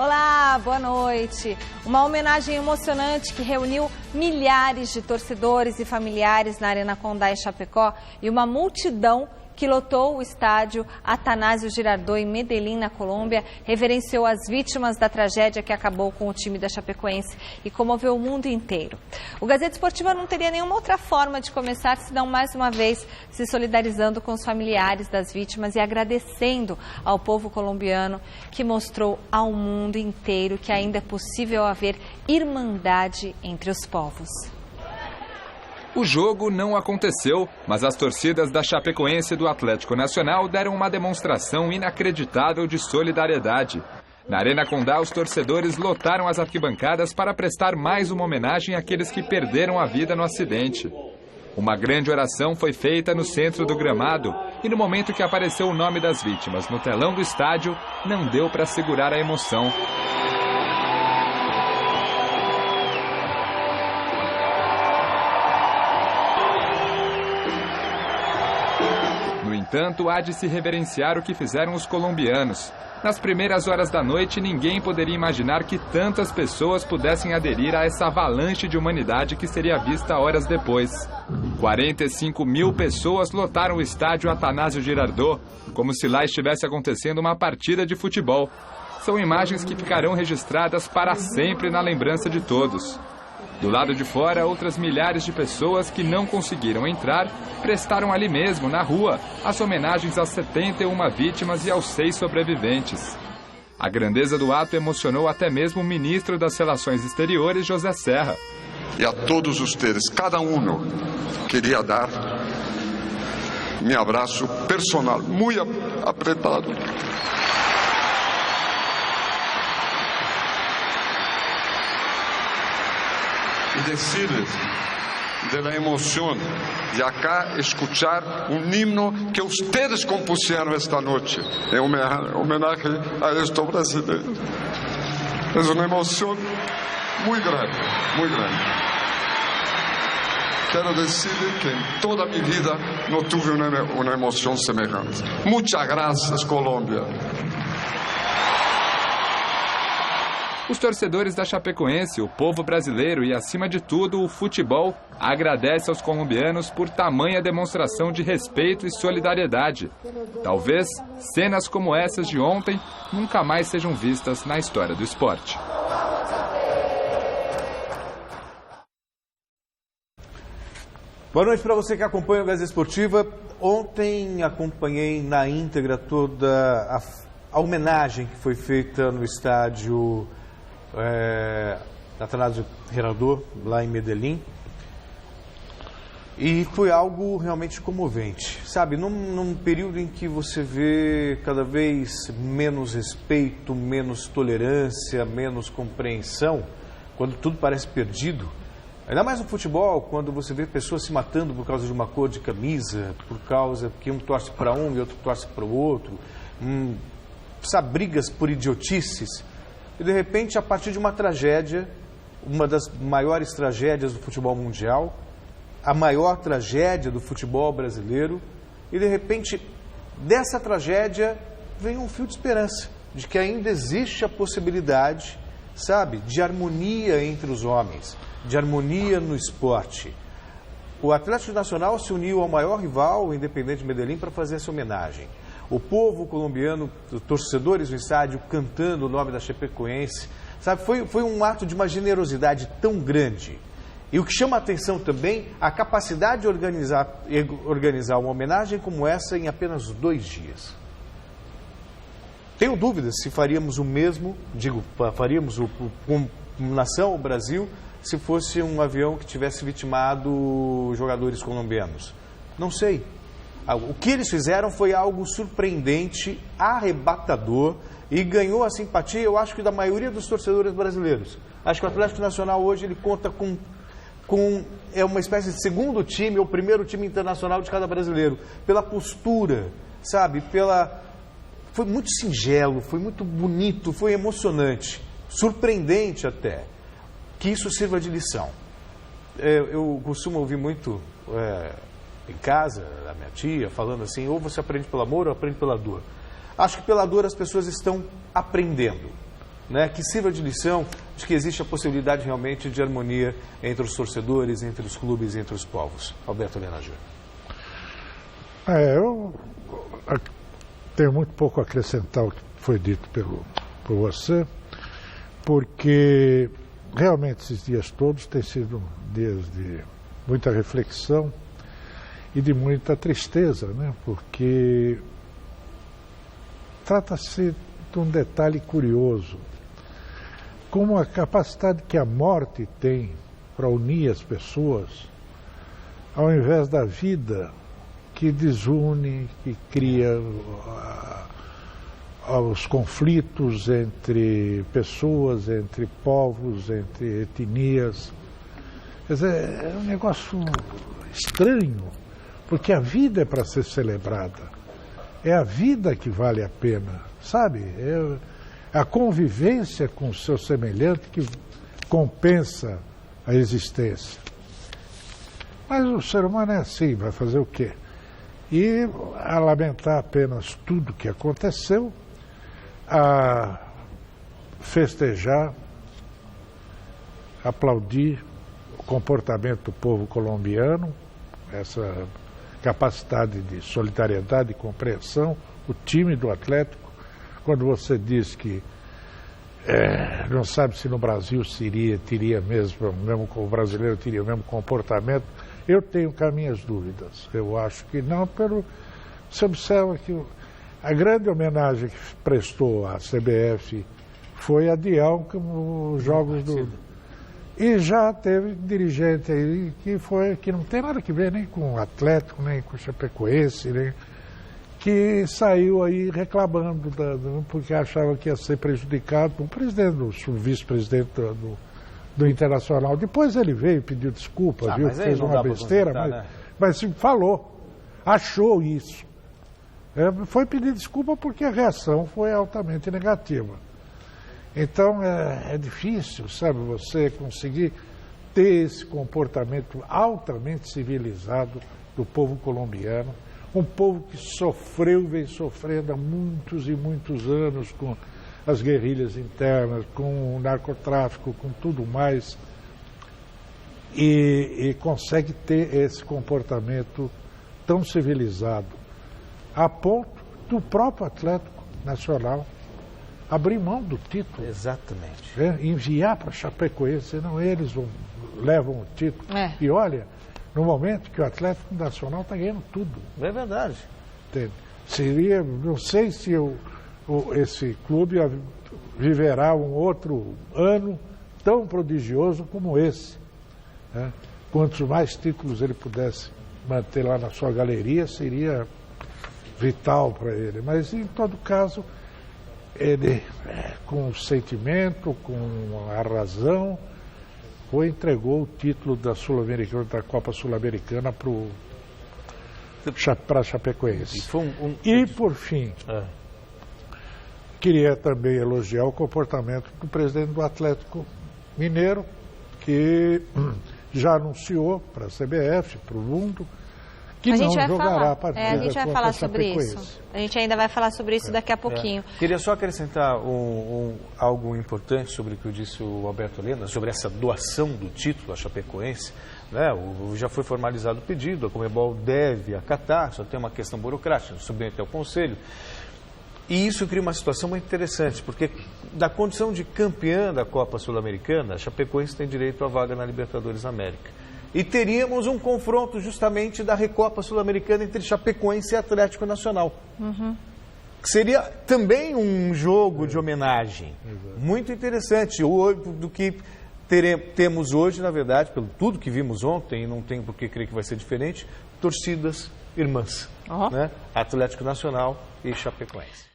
Olá, boa noite. Uma homenagem emocionante que reuniu milhares de torcedores e familiares na Arena Condá em Chapecó e uma multidão que lotou o estádio Atanásio Girardot em Medellín, na Colômbia, reverenciou as vítimas da tragédia que acabou com o time da Chapecoense e comoveu o mundo inteiro. O Gazeta Esportiva não teria nenhuma outra forma de começar senão mais uma vez se solidarizando com os familiares das vítimas e agradecendo ao povo colombiano que mostrou ao mundo inteiro que ainda é possível haver irmandade entre os povos. O jogo não aconteceu, mas as torcidas da Chapecoense e do Atlético Nacional deram uma demonstração inacreditável de solidariedade. Na Arena Condá, os torcedores lotaram as arquibancadas para prestar mais uma homenagem àqueles que perderam a vida no acidente. Uma grande oração foi feita no centro do gramado e no momento que apareceu o nome das vítimas no telão do estádio, não deu para segurar a emoção. No entanto, há de se reverenciar o que fizeram os colombianos. Nas primeiras horas da noite, ninguém poderia imaginar que tantas pessoas pudessem aderir a essa avalanche de humanidade que seria vista horas depois. 45 mil pessoas lotaram o estádio Atanásio Girardot, como se lá estivesse acontecendo uma partida de futebol. São imagens que ficarão registradas para sempre na lembrança de todos. Do lado de fora, outras milhares de pessoas que não conseguiram entrar prestaram ali mesmo, na rua, as homenagens às 71 vítimas e aos 6 sobreviventes. A grandeza do ato emocionou até mesmo o ministro das Relações Exteriores, José Serra. E a todos vocês, cada um, queria dar meu abraço personal, muito apertado. Y decirles de la emoción de acá escuchar un himno que ustedes compusieron esta noche en homenaje a estos brasileños. Es una emoción muy grande, muy grande. Quiero decirles que en toda mi vida no tuve una emoción semejante. Muchas gracias, Colombia. Os torcedores da Chapecoense, o povo brasileiro e, acima de tudo, o futebol, agradece aos colombianos por tamanha demonstração de respeito e solidariedade. Talvez cenas como essas de ontem nunca mais sejam vistas na história do esporte. Boa noite para você que acompanha o Gazeta Esportiva. Ontem acompanhei na íntegra toda a homenagem que foi feita no estádio Atanásio Girardot, lá em Medellín. E foi algo realmente comovente. Sabe, num período em que você vê cada vez menos respeito, menos tolerância, menos compreensão, quando tudo parece perdido, ainda mais no futebol, quando você vê pessoas se matando por causa de uma cor de camisa, por causa que um torce para um e outro torce para o outro, sabe, brigas por idiotices. E de repente, a partir de uma tragédia, uma das maiores tragédias do futebol mundial, a maior tragédia do futebol brasileiro, e de repente, dessa tragédia, vem um fio de esperança, de que ainda existe a possibilidade, sabe, de harmonia entre os homens, de harmonia no esporte. O Atlético Nacional se uniu ao maior rival, o Independente Medellín, para fazer essa homenagem. O povo colombiano, os torcedores do estádio cantando o nome da Chapecoense, sabe, foi um ato de uma generosidade tão grande. E o que chama a atenção também, a capacidade de organizar uma homenagem como essa em apenas 2 dias. Tenho dúvidas se faríamos o mesmo, faríamos como nação, o Brasil, se fosse um avião que tivesse vitimado jogadores colombianos. Não sei. O que eles fizeram foi algo surpreendente, arrebatador e ganhou a simpatia, eu acho que da maioria dos torcedores brasileiros. Acho que o Atlético Nacional hoje ele conta com uma espécie de segundo time ou primeiro time internacional de cada brasileiro, pela postura, sabe, foi muito singelo, foi muito bonito, foi emocionante, surpreendente até, que isso sirva de lição. Eu costumo ouvir muito em casa, a minha tia, falando assim, ou você aprende pelo amor ou aprende pela dor. Acho que pela dor as pessoas estão aprendendo. né, que sirva de lição de que existe a possibilidade realmente de harmonia entre os torcedores, entre os clubes e entre os povos. Alberto Helena Júnior. Eu tenho muito pouco a acrescentar ao que foi dito por você, porque realmente esses dias todos têm sido dias de muita reflexão e de muita tristeza, né? Porque trata-se de um detalhe curioso, como a capacidade que a morte tem para unir as pessoas, ao invés da vida que desune, que cria os conflitos entre pessoas, entre povos, entre etnias. Quer dizer, é um negócio estranho, porque a vida é para ser celebrada. É a vida que vale a pena, sabe? É a convivência com o seu semelhante que compensa a existência. Mas o ser humano é assim, vai fazer o quê? E a lamentar apenas tudo que aconteceu, a festejar, aplaudir o comportamento do povo colombiano, essa capacidade de solidariedade e compreensão, o time do Atlético, quando você diz que não sabe se no Brasil teria mesmo o brasileiro teria o mesmo comportamento, eu tenho cá minhas dúvidas. Eu acho que não, você observa que a grande homenagem que prestou à CBF foi adiar os jogos do... E já teve dirigente aí que não tem nada a ver nem com o Atlético, nem com o Chapecoense, que saiu aí reclamando, porque achava que ia ser prejudicado o presidente, o vice-presidente do Internacional. Depois ele veio e pediu desculpa, viu? Fez uma besteira, mas falou, achou isso. Foi pedir desculpa porque a reação foi altamente negativa. Então é difícil, sabe, você conseguir ter esse comportamento altamente civilizado do povo colombiano, um povo que vem sofrendo há muitos e muitos anos com as guerrilhas internas, com o narcotráfico, com tudo mais, e consegue ter esse comportamento tão civilizado, a ponto do próprio Atlético Nacional abrir mão do título. Exatamente. Enviar para Chapecoense, senão eles levam o título. E olha, no momento que o Atlético Nacional está ganhando tudo. É verdade. Seria, não sei se esse clube viverá um outro ano tão prodigioso como esse. Quantos mais títulos ele pudesse manter lá na sua galeria, seria vital para ele. Mas, em todo caso, ele, com o sentimento, com a razão, entregou o título da Sul-Americana, da Copa Sul-Americana para a Chapecoense. E, por fim, queria também elogiar o comportamento do presidente do Atlético Mineiro, que já anunciou para a CBF, para o mundo, que não jogará a partida. A gente vai falar sobre Chapecoense. isso. A gente ainda vai falar sobre isso daqui a pouquinho. Queria só acrescentar algo importante sobre o que disse o Alberto Helena, sobre essa doação do título à Chapecoense. Já foi formalizado o pedido, a Conmebol deve acatar, só tem uma questão burocrática, submeter ao Conselho. E isso cria uma situação muito interessante, porque da condição de campeã da Copa Sul-Americana, a Chapecoense tem direito à vaga na Libertadores América. E teríamos um confronto justamente da Recopa Sul-Americana entre Chapecoense e Atlético Nacional. Que seria também um jogo de homenagem. Muito interessante. Do que temos hoje, na verdade, pelo tudo que vimos ontem, e não tem por que crer que vai ser diferente, torcidas irmãs. Atlético Nacional e Chapecoense.